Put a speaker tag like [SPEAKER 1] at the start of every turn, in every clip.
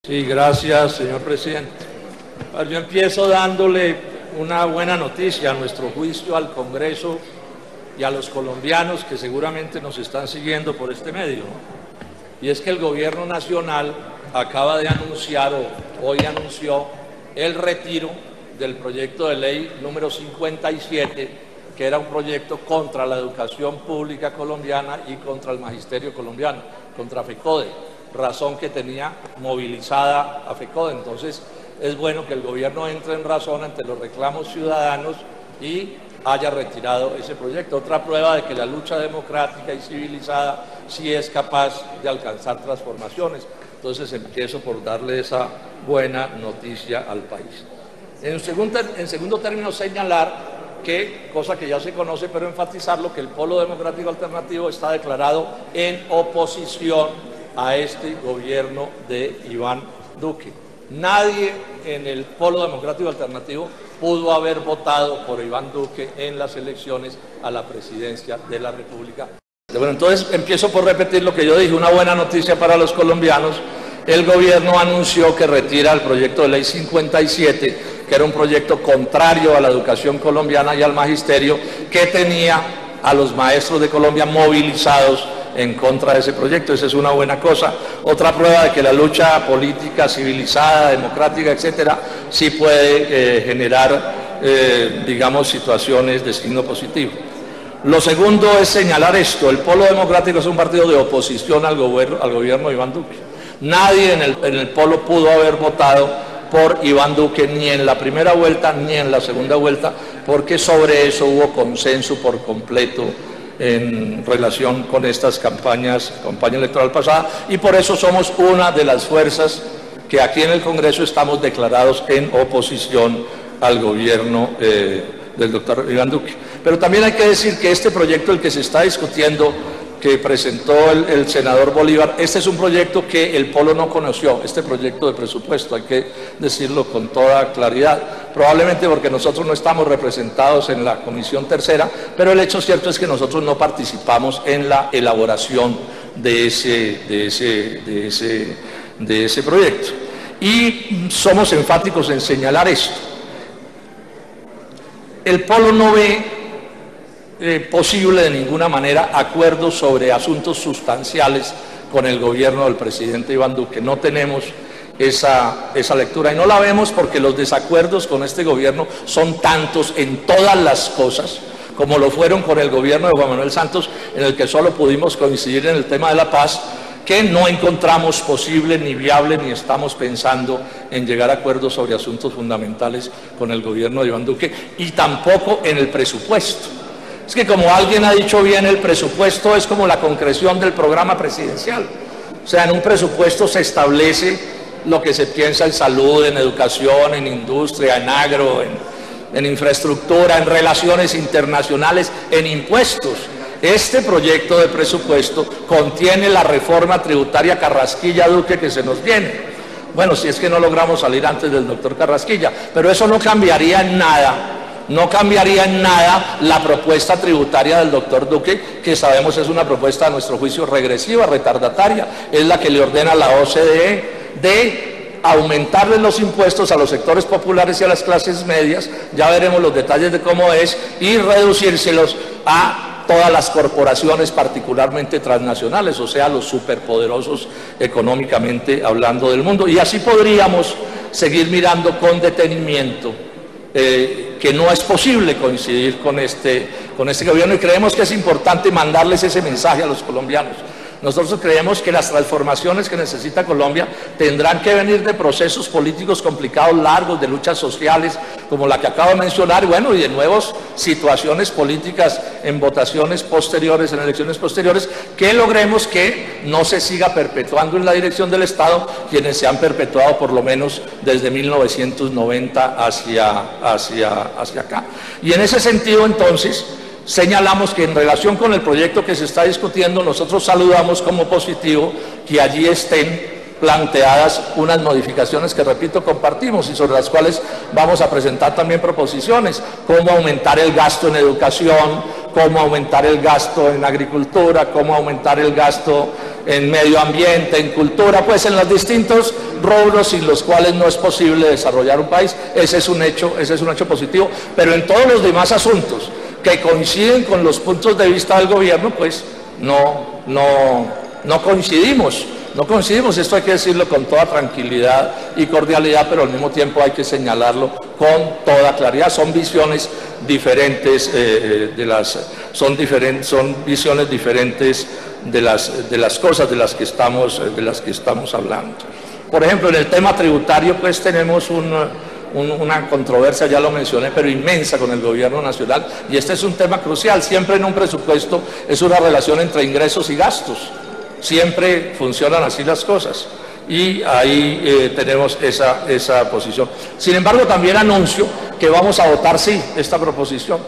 [SPEAKER 1] Sí, gracias, señor presidente. Yo empiezo dándole una buena noticia a nuestro juicio, al Congreso y a los colombianos que seguramente nos están siguiendo por este medio, ¿no? Y es que el gobierno nacional acaba de anunciar, o hoy anunció, el retiro del proyecto de ley número 57, que era un proyecto contra la educación pública colombiana y contra el magisterio colombiano, contra FECODE, razón que tenía movilizada a FECODE. Entonces, es bueno que el gobierno entre en razón ante los reclamos ciudadanos y haya retirado ese proyecto. Otra prueba de que la lucha democrática y civilizada sí es capaz de alcanzar transformaciones. Entonces, empiezo por darle esa buena noticia al país. En segundo término, señalar que, cosa que ya se conoce, pero enfatizarlo, que el Polo Democrático Alternativo está declarado en oposición a este gobierno de Iván Duque. Nadie en el Polo Democrático Alternativo pudo haber votado por Iván Duque en las elecciones a la presidencia de la República. Bueno, entonces empiezo por repetir lo que yo dije, una buena noticia para los colombianos. El gobierno anunció que retira el proyecto de ley 57, que era un proyecto contrario a la educación colombiana y al magisterio, que tenía a los maestros de Colombia movilizados en contra de ese proyecto. Esa es una buena cosa. Otra prueba de que la lucha política, civilizada, democrática, etcétera, sí puede generar, digamos, situaciones de signo positivo. Lo segundo es señalar esto: el Polo Democrático es un partido de oposición al gobierno de Iván Duque. Nadie en el Polo pudo haber votado por Iván Duque ni en la primera vuelta ni en la segunda vuelta, porque sobre eso hubo consenso por completo en relación con estas campaña electoral pasada, y por eso somos una de las fuerzas que aquí en el Congreso estamos declarados en oposición al gobierno del doctor Iván Duque. Pero también hay que decir que este proyecto, el que se está discutiendo, que presentó el senador Bolívar, este es un proyecto que el Polo no conoció, este proyecto de presupuesto, hay que decirlo con toda claridad, probablemente porque nosotros no estamos representados en la Comisión Tercera, pero el hecho cierto es que nosotros no participamos en la elaboración de ese proyecto. Y somos enfáticos en señalar esto. El Polo no ve posible de ninguna manera acuerdos sobre asuntos sustanciales con el gobierno del presidente Iván Duque. No tenemos esa lectura, y no la vemos porque los desacuerdos con este gobierno son tantos en todas las cosas, como lo fueron con el gobierno de Juan Manuel Santos, en el que solo pudimos coincidir en el tema de la paz, que no encontramos posible ni viable, ni estamos pensando en llegar a acuerdos sobre asuntos fundamentales con el gobierno de Iván Duque, y tampoco en el presupuesto. Es que, como alguien ha dicho bien, el presupuesto es como la concreción del programa presidencial. O sea, en un presupuesto se establece lo que se piensa en salud, en educación, en industria, en agro, en infraestructura, en relaciones internacionales, en impuestos. Este proyecto de presupuesto contiene la reforma tributaria Carrasquilla-Duque que se nos viene. Bueno, si es que no logramos salir antes del doctor Carrasquilla, pero eso no cambiaría en nada. No cambiaría en nada la propuesta tributaria del doctor Duque, que sabemos es una propuesta a nuestro juicio regresiva, retardataria. Es la que le ordena a la OCDE de aumentarle los impuestos a los sectores populares y a las clases medias, ya veremos los detalles de cómo es, y reducírselos a todas las corporaciones, particularmente transnacionales, o sea, los superpoderosos económicamente hablando del mundo. Y así podríamos seguir mirando con detenimiento que no es posible coincidir con este gobierno, y creemos que es importante mandarles ese mensaje a los colombianos. Nosotros creemos que las transformaciones que necesita Colombia tendrán que venir de procesos políticos complicados, largos, de luchas sociales, como la que acabo de mencionar, y bueno, y de nuevas situaciones políticas en votaciones posteriores, en elecciones posteriores, que logremos que no se siga perpetuando en la dirección del Estado quienes se han perpetuado por lo menos desde 1990 hacia acá. Y en ese sentido, entonces, señalamos que en relación con el proyecto que se está discutiendo, nosotros saludamos como positivo que allí estén planteadas unas modificaciones que, repito, compartimos y sobre las cuales vamos a presentar también proposiciones, cómo aumentar el gasto en educación, cómo aumentar el gasto en agricultura, cómo aumentar el gasto en medio ambiente, en cultura, pues en los distintos rubros sin los cuales no es posible desarrollar un país. Ese es un hecho positivo, pero en todos los demás asuntos que coinciden con los puntos de vista del gobierno, pues no coincidimos. No coincidimos, esto hay que decirlo con toda tranquilidad y cordialidad, pero al mismo tiempo hay que señalarlo con toda claridad. Son visiones diferentes son visiones diferentes de las cosas de las que estamos hablando. Por ejemplo, en el tema tributario, pues tenemos una controversia, ya lo mencioné, pero inmensa con el gobierno nacional, y este es un tema crucial. Siempre en un presupuesto es una relación entre ingresos y gastos. Siempre funcionan así las cosas y ahí tenemos esa posición. Sin embargo, también anuncio que vamos a votar sí esta proposición.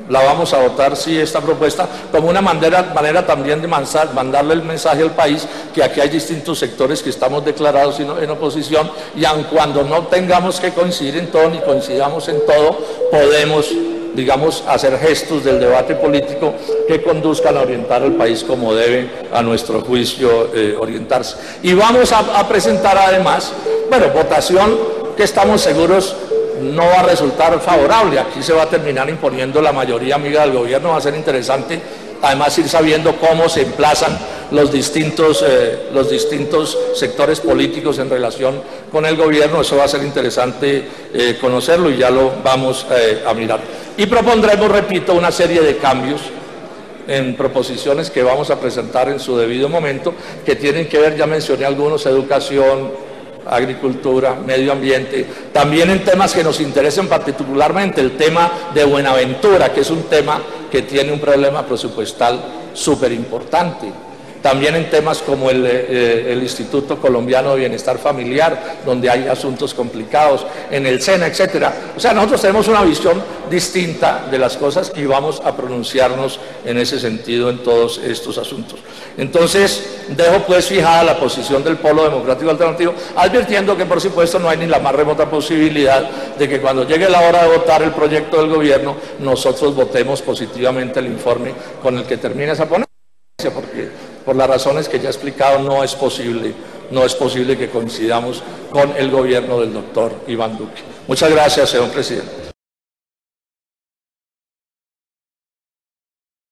[SPEAKER 1] La vamos a votar sí esta propuesta como una manera también de mandarle el mensaje al país que aquí hay distintos sectores que estamos declarados en oposición, y aun cuando no tengamos que coincidir en todo ni coincidamos en todo, podemos, digamos, hacer gestos del debate político que conduzcan a orientar al país como debe, a nuestro juicio, orientarse. Y vamos a presentar además, bueno, votación que estamos seguros no va a resultar favorable. Aquí se va a terminar imponiendo la mayoría amiga del gobierno. Va a ser interesante además ir sabiendo cómo se emplazan los distintos sectores políticos en relación con el gobierno. Eso va a ser interesante conocerlo y ya lo vamos a mirar. Y propondremos, repito, una serie de cambios en proposiciones que vamos a presentar en su debido momento, que tienen que ver, ya mencioné algunos, educación, agricultura, medio ambiente, también en temas que nos interesan particularmente, el tema de Buenaventura, que es un tema que tiene un problema presupuestal súper importante. También en temas como el Instituto Colombiano de Bienestar Familiar, donde hay asuntos complicados, en el SENA, etcétera. O sea, nosotros tenemos una visión distinta de las cosas y vamos a pronunciarnos en ese sentido en todos estos asuntos. Entonces, dejo pues fijada la posición del Polo Democrático Alternativo, advirtiendo que por supuesto no hay ni la más remota posibilidad de que cuando llegue la hora de votar el proyecto del gobierno, nosotros votemos positivamente el informe con el que termina esa ponencia, porque por las razones que ya he explicado no es posible que coincidamos con el gobierno del doctor Iván Duque. Muchas gracias, señor presidente.